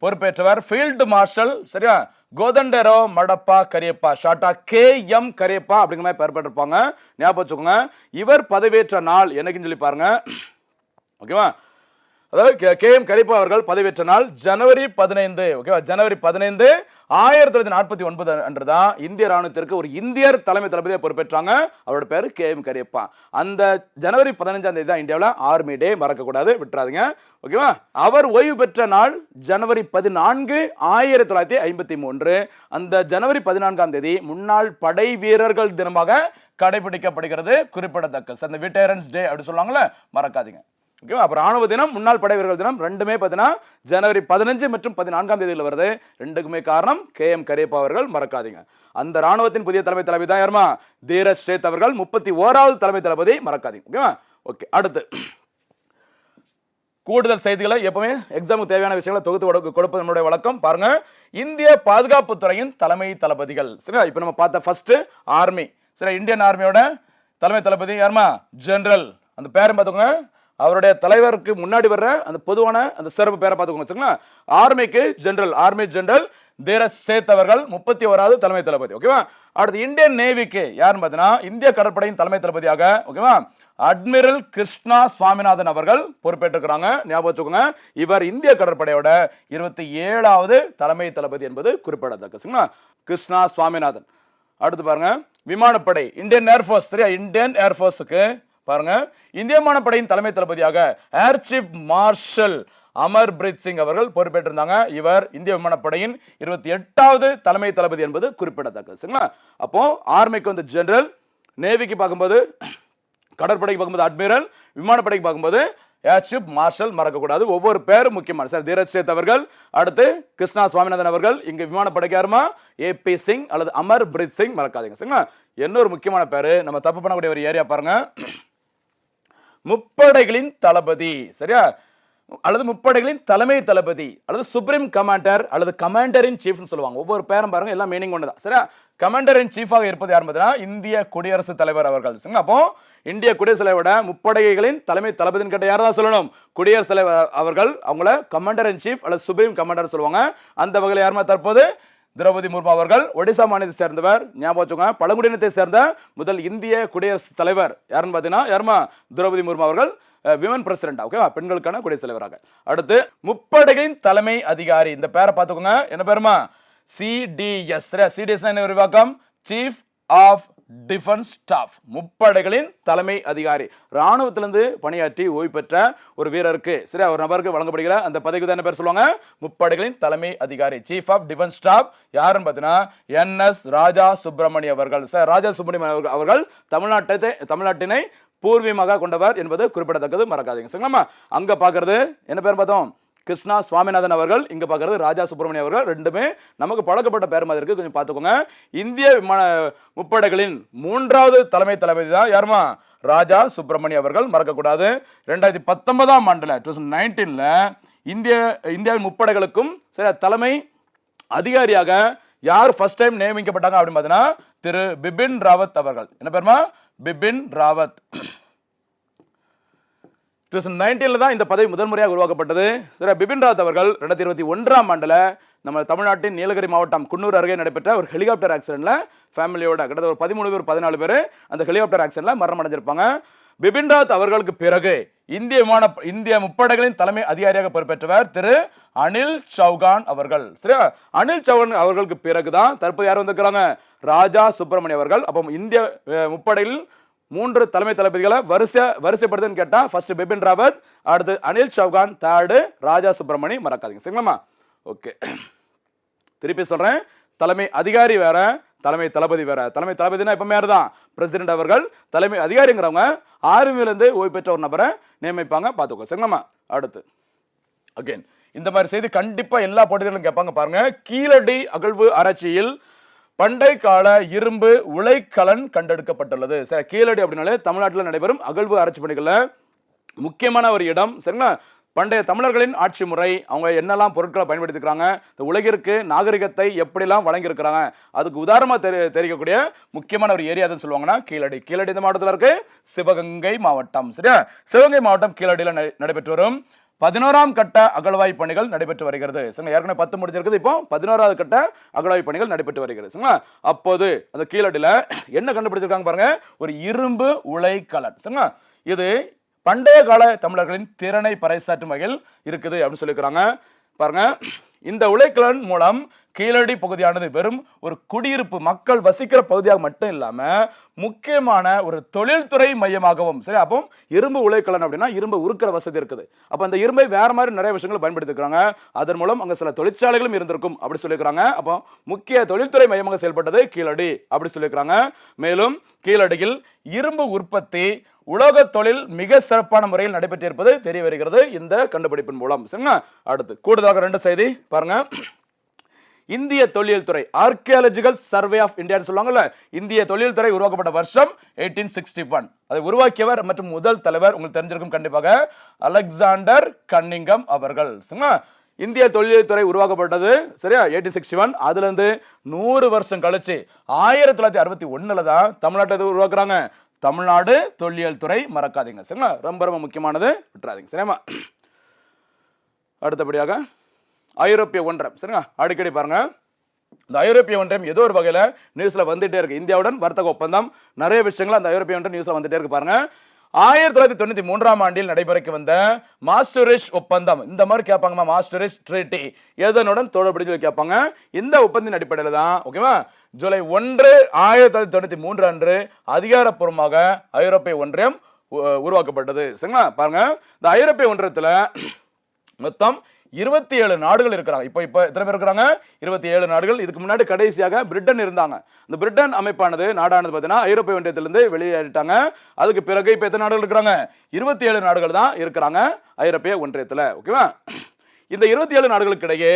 பொறுப்பேற்றவர் ஃபீல்டு மார்ஷல், சரியா, கோதண்டரோ மடப்பா கரியப்பா, ஷார்ட்டா KM கரியப்பா அப்படிங்கிற மாதிரி பெயர் பெற்றிருப்பாங்க. ஞாபகம் வச்சுக்கோங்க. இவர் பதவியேற்ற நாள் என்னைக்குன்னு சொல்லி பாருங்க. ஓகேவா? அதாவது KM கரியப்பா அவர்கள் பதவியேற்ற நாள் ஜனவரி 15. ஓகேவா? ஜனவரி 15, 1949 அன்று தான் இந்திய ராணுவத்திற்கு ஒரு இந்தியர் தலைமை தளபதியை பொறுப்பேற்றாங்க. அவரோட பேரு KM கரியப்பா. அந்த ஜனவரி 15ஆம் தேதி தான் இந்தியாவில் ஆர்மி டே, மறக்கக்கூடாது, விட்டுறாதீங்க. ஓகேவா? அவர் ஓய்வு பெற்ற நாள் ஜனவரி 14, 1953. அந்த ஜனவரி 14ஆம் தேதி முன்னாள் படை வீரர்கள் தினமாக கடைபிடிக்கப்படுகிறது, குறிப்பிடத்தக்க. அந்த வெட்டரன்ஸ் டே அப்படி சொல்லுவாங்கல்ல, மறக்காதீங்க. ஓகேவா? அப்புறம் ராணுவ தினம், முன்னாள் படை வீரர்கள் தினம் ரெண்டுமே பார்த்தீங்கன்னா ஜனவரி 15 மற்றும் 14ஆம் தேதியில் வருது. ரெண்டுக்குமே காரணம் KM கரியப்பா அவர்கள், மறக்காதீங்க. அந்த ராணுவத்தின் புதிய தலைமை தளபதி தான் யாருமா? தீரஜ் சேத் அவர்கள், 31வது தலைமை தளபதி, மறக்காதீங்க. ஓகேவா? ஓகே, அடுத்து கூடுதல் செய்திகளை எப்பவுமே எக்ஸாமுக்கு தேவையான விஷயங்களை தொகுத்து கொடுப்பது நம்மளுடைய வழக்கம். பாருங்க, இந்திய பாதுகாப்பு துறையின் தலைமை தளபதிகள். சரியா? இப்போ நம்ம பார்த்த ஃபர்ஸ்ட் ஆர்மி, சரி, இந்தியன் ஆர்மியோட தலைமை தளபதி யாருமா? ஜெனரல். அந்த பேரை பார்த்துக்கோங்க. அவருடைய தலைவருக்கு முன்னாடி வர்ற அந்த பொதுவான அந்த சிறப்பு பேரை பார்த்துக்கோங்க. ஆர்மிக்கு ஜெனரல், ஆர்மி ஜெனரல் தீரஜ் சேத் அவர்கள் 31வது தலைமை தளபதி. ஓகேவா? அடுத்து இந்தியன் நேவிக்கு யாருன்னு பார்த்தீங்கன்னா இந்திய கடற்படையின் தலைமை தளபதியாக, ஓகேவா, அட்மிரல் கிருஷ்ணா சுவாமிநாதன் அவர்கள் பொறுப்பேற்றுக்கிறாங்க. ஞாபகம் வச்சுக்கோங்க. இவர் இந்திய கடற்படையோட 27வது தலைமை தளபதி என்பது குறிப்பிடத்தக்க. கிருஷ்ணா சுவாமிநாதன். அடுத்து பாருங்க, விமானப்படை இந்தியன் ஏர்ஃபோர்ஸ். சரியா? இந்தியன் ஏர்ஃபோர்ஸுக்கு பாருங்க இந்திய விமானப்படையின் தலைமை தளபதியாக air chief marshal Amarpreet Singh அவர்கள் பொறுப்பேற்றிருந்தாங்க. இவர் இந்திய விமானப்படையின் 28வது தலைமை தளபதி என்பது குறிப்பிடத்தக்கது. அப்போ ஆர்மிக்கு வந்து ஜெனரல், நேவிக்கு பார்க்கும்போது, கடற்படைக்கு பார்க்கும்போது அட்மிரல், விமானப்படைக்கு பார்க்கும்போது ஏர் சீஃப் மார்ஷல், மறக்கக்கூடாது. ஒவ்வொரு பேரும் முக்கியமான. சார் தீரஜ் சேத் அவர்கள், அடுத்து கிருஷ்ணா சுவாமிநாதன் அவர்கள், இங்க விமானப்படைக்கு யாருமா? AP சிங் அல்லது அமர்பிரீத் சிங், மறக்காதீங்க. சரிங்களா? இன்னொரு முக்கியமான பேரு, நம்ம தப்பு பண்ணக்கூடிய ஒரு ஏரியா பாருங்க, முப்படைகளின் தளபதி. சரியா? அல்லது முப்படைகளின் தலைமை தளபதி அல்லது சுப்ரீம் கமாண்டர் அல்லது கமாண்டர் இன் சீஃப்னு சொல்லுவாங்க. ஒவ்வொரு பேரும் பாருங்க, எல்லாம் மீனிங் ஒன்று தான். சரியா? கமாண்டர் இன் சீஃபாக இருப்பது யார் பார்த்தீங்கன்னா இந்திய குடியரசுத் தலைவர் அவர்கள். அப்போ இந்திய குடியரசுத் தலைவரோட முப்படைகளின் தலைமை தளபதின்னு கேட்ட யார் தான் சொல்லணும்? குடியரசுத் தலைவர் அவர்கள். அவங்கள கமாண்டர் இன் சீஃப் அல்லது சுப்ரீம் கமாண்டர் சொல்லுவாங்க. அந்த வகையில் யாருமா தற்போது திரௌபதி முர்மு அவர்கள், ஒடிசா மாநிலத்தை சேர்ந்தவர். ஞாபகம் வச்சுக்கோங்க. பழங்குடியினத்தை சேர்ந்த முதல் இந்திய குடியரசுத் தலைவர் யாருன்னு பார்த்தீங்கன்னா யாருமா? திரௌபதி முர்மு அவர்கள், விமன் பிரசிடென்ட். ஓகேவா? பெண்களுக்கான குடியரசுத் தலைவராக. அடுத்து முப்படைகளின் தலைமை அதிகாரி. இந்த பேரை பார்த்துக்கோங்க. என்ன பேருமா? CDS. CDS என்ன விரிவாக்கம்? Chief of defence staff. முப்படைகளின் தலைமை அதிகாரி. ராணுவத்திலிருந்து பணியாற்றி ஓய்வு பெற்ற ஒரு வீரருக்கு, சரி, ஒரு நபருக்கு வழங்கப்படுகிற அந்த பதவிக்கு தான் என்ன பேர் சொல்லுவாங்க? முப்படைகளின் தலைமை அதிகாரி, சீஃப் ஆஃப் டிஃபென்ஸ் ஸ்டாஃப். யாருன்னு பார்த்தீங்கன்னா NS ராஜா சுப்பிரமணிய அவர்கள். சார், ராஜா சுப்பிரமணிய அவர்கள் தமிழ்நாட்டினை பூர்வீகமாக கொண்டவர் என்பது குறிப்பிடத்தக்கது, மறக்காதீங்க. சரிங்களா? அங்க பாக்குறது என்ன பேர் பார்த்தோம்? கிருஷ்ணா சுவாமிநாதன் அவர்கள். இங்க பாக்குறது ராஜா சுப்பிரமணிய அவர்கள். ரெண்டுமே நமக்கு பழக்கப்பட்ட பேர் மாதிரி இருக்கு, கொஞ்சம் பார்த்துக்கோங்க. இந்திய முப்படைகளின் 3வது தலைமை தளபதி தான் யாருமா? ராஜா சுப்பிரமணிய அவர்கள், மறக்கக்கூடாது. 2019ஆம் ஆண்டுல 2019ல இந்தியாவின் முப்படைகளுக்கும் சரி தலைமை அதிகாரியாக யார் ஃபர்ஸ்ட் டைம் நியமிக்கப்பட்டாங்க அப்படின்னு பார்த்தீங்கன்னா திரு பிபின் ராவத் அவர்கள். என்ன பேருமா? பிபின் ராவத். 2019ல தான் இந்த பதவி முதன்முறையாக உருவாக்கப்பட்டது. சரி, பிபின் ராவத் அவர்கள் 2021ஆம் ஆண்டுல நம்ம தமிழ்நாட்டின் நீலகிரி மாவட்டம் குன்னூர் அருகே நடைபெற்ற ஒரு ஹெலிகாப்டர் ஆக்சிடென்ட்ல ஃபேமிலியோட கிட்டத்தட்ட ஒரு 13 பேர் 14 பேர் அந்த ஹெலிகாப்டர் ஆக்சிடென்ட்ல மரணம் அடைஞ்சிருப்பாங்க. பிபின் ராவத் அவர்களுக்கு பிறகு இந்திய முப்படைகளின் தலைமை அதிகாரியாக பொறுப்பேற்றவர் திரு அனில் சௌகான் அவர்கள். சரியா? அனில் சௌகான் அவர்களுக்கு பிறகுதான் தற்போது யார் வந்திருக்கிறாங்க? ராஜா சுப்பிரமணிய அவர்கள். அப்போ இந்திய முப்படைகளில் 3 தலைமை தளபதிகளை வரிசைப்படுத்துன்னு கேட்டா ஃபர்ஸ்ட் பிபின் ராவத், அடுத்து அனில் சௌகான், தேர்டு ராஜா சுப்பிரமணி, மறக்காதீங்க. சரிங்களா? ஓகே, திருப்பி சொல்றேன். தலைமை அதிகாரி வேற, தலைமை தளபதி வேற. தலைமை தளபதினா எப்பவுமே தான் பிரசிடென்ட் அவர்கள். தலைமை அதிகாரிங்கிறவங்க ஆர்மியிலேருந்து ஓய்வு பெற்ற ஒரு நபரை நியமிப்பாங்க, பார்த்துக்கோ சரிங்களா. அடுத்து அகைன் இந்த மாதிரி செய்தி கண்டிப்பா எல்லா போட்டிகளிலும் கேட்பாங்க பாருங்க. கீழடி அகழ்வு ஆராய்ச்சியில் பண்டை கால இரும்பு உலைக்கலன் கண்டெடுக்கப்பட்டுள்ளது. சரி, கீழடி அப்படின்னாலே தமிழ்நாட்டில் நடைபெறும் அகழ்வு ஆராய்ச்சி பணிகள்ல முக்கியமான ஒரு இடம் சரிங்களா. பண்டைய தமிழர்களின் ஆட்சி முறை, அவங்க என்னெல்லாம் பொருட்களை பயன்படுத்திக்கிறாங்க, இந்த உலகிற்கு நாகரிகத்தை எப்படிலாம் வழங்கியிருக்கிறாங்க, அதுக்கு உதாரணமாக தெரிவிக்கக்கூடிய முக்கியமான ஒரு ஏரியா தான் சொல்லுவாங்கன்னா கீழடி. கீழடி இந்த மாவட்டத்தில் இருக்கு, சிவகங்கை மாவட்டம். சரியா, சிவகங்கை மாவட்டம் கீழடியில் நடைபெற்று வரும் 11ஆம் கட்ட அகழ்வாய்வு பணிகள் நடைபெற்று வருகிறது. ஏற்கனவே 10 முடிஞ்சிருக்குது, இப்போ 11வது கட்ட அகழ்வாய்வு பணிகள் நடைபெற்று வருகிறது. அப்போது அந்த கீழடியில் என்ன கண்டுபிடிச்சிருக்காங்க பாருங்க, ஒரு இரும்பு உலைக்கலன். சரிங்களா, இது பண்டைய கால தமிழர்களின் திறனை பறைசாற்றும் வகையில் இருக்குது அப்படின்னு சொல்லியிருக்கிறாங்க பாருங்க. இந்த உலைக்கலன் மூலம் கீழடி பகுதியானது வெறும் ஒரு குடியிருப்பு மக்கள் வசிக்கிற பகுதியாக மட்டும் இல்லாம முக்கியமான ஒரு தொழில்துறை மையமாகவும். சரி, அப்போ இரும்பு உலைக்கலன் அப்படின்னா இரும்பு உருக்கிற வசதி இருக்குது. அப்போ அந்த இரும்பை வேற மாதிரி நிறைய விஷயங்கள் பயன்படுத்திருக்காங்க. அதன் மூலம் அங்கே சில தொழிற்சாலைகளும் இருந்திருக்கும் அப்படி சொல்லியிருக்கிறாங்க. அப்போ முக்கிய தொழில்துறை மையமாக செயல்பட்டது கீழடி அப்படி சொல்லியிருக்கிறாங்க. மேலும் கீழடியில் இரும்பு உற்பத்தி உலக தொழில் மிக சிறப்பான முறையில் நடைபெற்றிருப்பது தெரிய வருகிறது இந்த கண்டுபிடிப்பின் மூலம். சரிங்களா, அடுத்து கூடுதலாக 2 செய்தி பாருங்க. இந்திய தொழில் துறை ஆர்கியாலஜிக்கல் சர்வே ஆஃப் இந்தியா சொல்லுவாங்கல்ல, இந்திய தொழில் துறை உருவாக்கப்பட்ட வருஷம் 1861. அதை உருவாக்கியவர் மற்றும் முதல் தலைவர் உங்களுக்கு தெரிஞ்சிருக்கும் கண்டிப்பாக, அலெக்சாண்டர் கன்னிங்கம் அவர்கள். இந்திய தொழில் துறை உருவாக்கப்பட்டது சரியா 1861. அதுல இருந்து 100 வருஷம் கழிச்சு 1961 தான் தமிழ்நாட்டை உருவாக்குறாங்க. தமிழ்நாடு தொல்லியல் துறை மறக்காதீங்க சரிங்களா, ரொம்ப ரொம்ப முக்கியமானது, விட்டுறாதீங்க சரியா. அடுத்தபடியாக ஐரோப்பிய ஒன்றியம் சரிங்களா, அடிக்கடி பாருங்க இந்த ஐரோப்பிய ஒன்றியம் ஏதோ ஒரு வகையில் நியூஸ்ல வந்துட்டே இருக்கு. இந்தியாவுடன் வர்த்தக ஒப்பந்தம் நிறைய விஷயங்கள் அந்த ஐரோப்பிய ஒன்றியம் நியூஸ்ல வந்துட்டே இருக்கு பாருங்க. 1993ஆம் ஆண்டில் நடைபெறக்கு வந்த மாஸ்டரிஷ் ஒப்பந்தம், இந்த மாதிரி கேட்பாங்க, மாஸ்டரிஷ் ட்ரீட்டி எதனுடன் தொடர்புடைய கேட்பாங்க. இந்த ஒப்பந்தின் அடிப்படையில் தான் ஓகேவா ஜூலை 1, 1993 அன்று அதிகாரப்பூர்வமாக ஐரோப்பிய ஒன்றியம் உருவாக்கப்பட்டது சரிங்களா. பாருங்க, இந்த ஐரோப்பிய ஒன்றியத்தில் மொத்தம் 27 நாடுகள் இருக்கிறாங்க. இப்போ எத்தனை பேர் இருக்கிறாங்க? 27 நாடுகள். இதுக்கு முன்னாடி கடைசியாக பிரிட்டன் இருந்தாங்க. இந்த பிரிட்டன் அமைப்பானது நாடானது பார்த்தீங்கன்னா ஐரோப்பிய ஒன்றியத்திலிருந்து வெளியேறிட்டாங்க. அதுக்கு பிறகு இப்போ எத்தனை நாடுகள் இருக்கிறாங்க? 27 நாடுகள் தான் இருக்கிறாங்க ஐரோப்பிய ஒன்றியத்தில். ஓகேவா, இந்த 27 நாடுகளுக்கு இடையே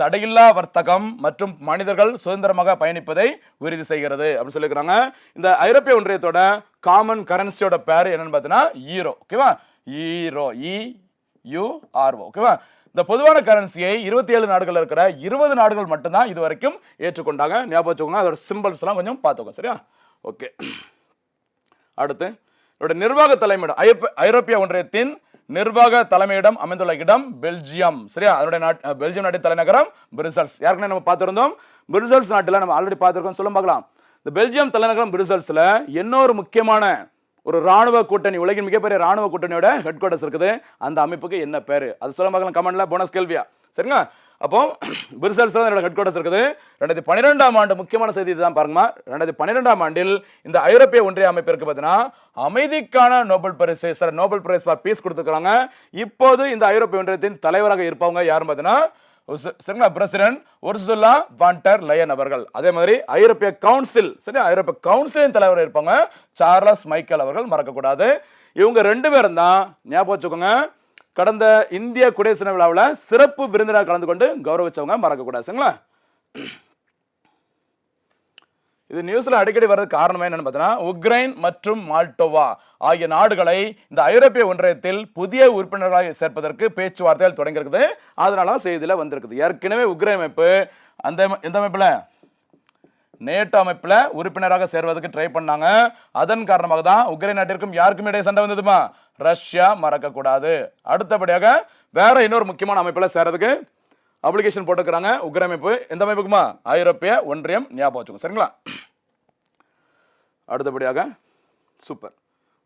தடையில்லா வர்த்தகம் மற்றும் மனிதர்கள் சுதந்திரமாக பயணிப்பதை உறுதி செய்கிறது அப்படின்னு சொல்லியிருக்கிறாங்க. இந்த ஐரோப்பிய ஒன்றியத்தோட காமன் கரன்சியோட பேர் என்னன்னு பார்த்தீங்கன்னா ஈரோ. ஓகேவா, ஈரோ, EURO. ஓகேவா, இந்த பொதுவான கரன்சியை 27 நாடுகள் இருக்கிற 20 நாடுகள் மட்டும்தான் இது வரைக்கும் ஏற்றுக்கொண்டாங்க. ஞாபகம் வச்சுக்கோங்க, அதோட சிம்பிள்ஸ் எல்லாம் கொஞ்சம் பார்த்துக்கோங்க சரியா. ஓகே, அடுத்து இதோட நிர்வாக தலைமையிடம் ஐரோப்பிய ஒன்றியத்தின் நிர்வாக தலைமையிடம் அமைந்துள்ள இடம் பெல்ஜியம் சரியா. அதனுடைய பெல்ஜியம் நாட்டின் தலைநகரம் பிரசல்ஸ். யாருக்குன்னு நம்ம பார்த்திருந்தோம், பிரசல்ஸ் நாட்டில் நம்ம ஆல்ரெடி பார்த்திருக்கோம், சொல்ல பார்க்கலாம். இந்த பெல்ஜியம் தலைநகரம் பிரசல்ஸ்ல இன்னொரு முக்கியமான ஒரு ராணுவ கூட்டணி, உலகின் மிகப்பெரிய ராணுவ கூட்டணியோட ஹெட் குவார்டர்ஸ் இருக்குது. அந்த அமைப்புக்கு என்ன பேரு அது சொல்ல பார்க்கலாம், கமெண்ட்ல போனஸ் கேள்வியா சரிங்களா. அப்போ பிரசல்ஸ் தான் ஹெட் குவார்டர்ஸ் இருக்குது. 2012ஆம் ஆண்டு முக்கியமான செய்தி தான் பாருங்கம்மா. 2012ஆம் ஆண்டில் இந்த ஐரோப்பிய ஒன்றிய அமைப்பிற்கு பார்த்தீங்கன்னா அமைதிக்கான நோபல் பரிசு நோபல் பிரைஸ் ஃபார் பீஸ் கொடுத்துருக்காங்க. இப்போது இந்த ஐரோப்பிய ஒன்றியத்தின் தலைவராக இருப்பவங்க யாரும் பார்த்தீங்கன்னா president Ursula von der Leyen அவர்கள். அதே மாதிரி ஐரோப்பிய கவுன்சில் சரி, ஐரோப்பிய கவுன்சிலின் தலைவர் இருப்பாங்க சார்லஸ் மைக்கேல் அவர்கள், மறக்கக்கூடாது. இவங்க 2 பேரும் தான் ஞாபகம் வச்சுக்கோங்க கடந்த இந்திய குடியரசு தின விழாவில் சிறப்பு விருந்தினராக கலந்து கொண்டு கௌரவிச்சவங்க, மறக்கக்கூடாது சரிங்களா. இது நியூஸ்ல அடிக்கடி வர்றதுக்கு காரணம் என்னன்னு பார்த்தீங்கன்னா உக்ரைன் மற்றும் மால்டோவா ஆகிய நாடுகளை இந்த ஐரோப்பிய ஒன்றியத்தில் புதிய உறுப்பினர்களாக சேர்ப்பதற்கு பேச்சுவார்த்தைகள் தொடங்கியிருக்குது. அதனால செய்தியில் வந்திருக்குது. ஏற்கனவே உக்ரைன் அமைப்பு எந்த அமைப்புல நேட்டோ அமைப்புல உறுப்பினராக சேர்வதற்கு ட்ரை பண்ணாங்க. அதன் காரணமாக தான் உக்ரைன் நாட்டிற்கும் யாருக்கும் இடையே சண்டை வந்ததுமா, ரஷ்யா, மறக்கக்கூடாது. அடுத்தபடியாக வேற இன்னொரு முக்கியமான அமைப்புல சேர்றதுக்கு அப்ளிகேஷன் போட்டுக்கிறாங்க உக்ரைன் அமைப்பு. எந்த அமைப்புக்குமா? ஐரோப்பிய ஒன்றியம், ஞாபகம் வச்சுக்கோங்க சரிங்களா. அடுத்தபடியாக சூப்பர்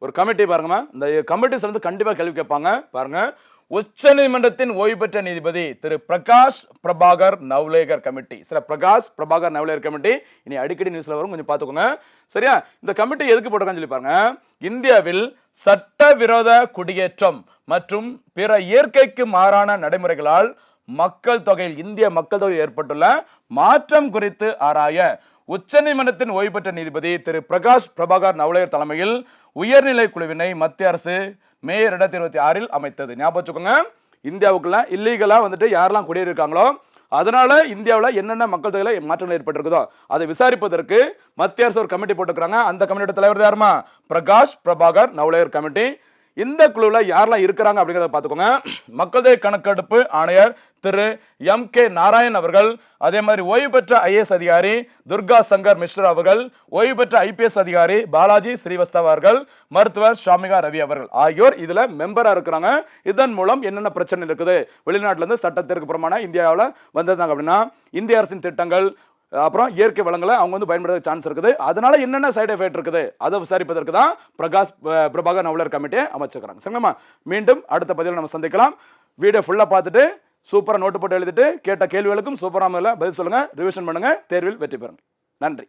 ஒரு கமிட்டி பாருங்கம்மா. இந்த கமிட்டிஸ் வந்து கண்டிப்பா கேள்வி கேட்பாங்க பாருங்க. உச்ச நீதிமன்றத்தின் ஓய்வு பெற்ற நீதிபதி திரு பிரகாஷ் பிரபாகர் நவ்லேகர் கமிட்டி. சரி, பிரகாஷ் பிரபாகர் நவ்லேகர் கமிட்டி இனி அடிக்கடி நியூஸ்ல வரும், கொஞ்சம் பார்த்துக்கோங்க சரியா. இந்த கமிட்டி எதுக்கு போட்டிருக்கான்னு சொல்லி பாருங்க. இந்தியாவில் சட்டவிரோத குடியேற்றம் மற்றும் பிற இயற்கைக்கு மாறான நடைமுறைகளால் மக்கள் தொகையில் இந்திய மக்கள் தொகையில் ஏற்பட்டுள்ள மாற்றம் குறித்து ஆராய உச்சநீதிமன்றத்தின் ஓய்வு பெற்ற நீதிபதி திரு பிரகாஷ் பிரபாகர் நவலையர் தலைமையில் உயர்நிலை குழுவினை மத்திய அரசு மே 2026 அமைத்தது. ஞாபகம் வச்சுக்கோங்க, இந்தியாவுக்குள்ள இல்லீகலா வந்துட்டு யாரெல்லாம் குடியிருக்காங்களோ அதனால இந்தியாவில் என்னென்ன மக்கள் தொகையில் மாற்றங்கள் ஏற்பட்டிருக்குதோ அதை விசாரிப்பதற்கு மத்திய அரசு ஒரு கமிட்டி போட்டுக்கிறாங்க. அந்த கமிட்டியோட தலைவர் யாருமா? பிரகாஷ் பிரபாகர் நவலையர் கமிட்டி. இந்த குழுவில் யாரெல்லாம் இருக்கிறாங்க அப்படிங்கிறத பார்த்துக்கோங்க. மக்கள் தொகை கணக்கெடுப்பு ஆணையர் திரு MK நாராயண் அவர்கள், அதே மாதிரி ஓய்வு பெற்ற IAS அதிகாரி துர்கா சங்கர் மிஸ்ரா அவர்கள், ஓய்வு பெற்ற IPS அதிகாரி பாலாஜி ஸ்ரீவஸ்தவா அவர்கள், மருத்துவர் ஷாமிகா ரவி அவர்கள் ஆகியோர் இதுல மெம்பரா இருக்கிறாங்க. இதன் மூலம் என்னென்ன பிரச்சனை இருக்குது, வெளிநாட்டுல இருந்து சட்டத்திற்கு புறமான இந்தியாவில் வந்திருந்தாங்க அப்படின்னா இந்திய அரசின் திட்டங்கள் அப்புறம் இயற்கை வளங்களை அவங்க வந்து பயன்படுத்த சான்ஸ் இருக்குது, அதனால என்னென்ன சைடு எஃபெக்ட் இருக்குது அதை விசாரிப்பதற்கு தான் பிரகாஷ் பிரபாகர் நவலர் கமிட்டியை அமைச்சிருக்கிறாங்க. சரிங்களா? மீண்டும் அடுத்த பதிவில் நம்ம சந்திக்கலாம். வீடியோ ஃபுல்லா பார்த்துட்டு சூப்பரா நோட்டு போட்டு எழுதிட்டு கேட்ட கேள்விகளுக்கும் சூப்பராக பதில் சொல்லுங்க, ரிவிஷன் பண்ணுங்க, தேர்வில் வெற்றி பெறுங்க. நன்றி.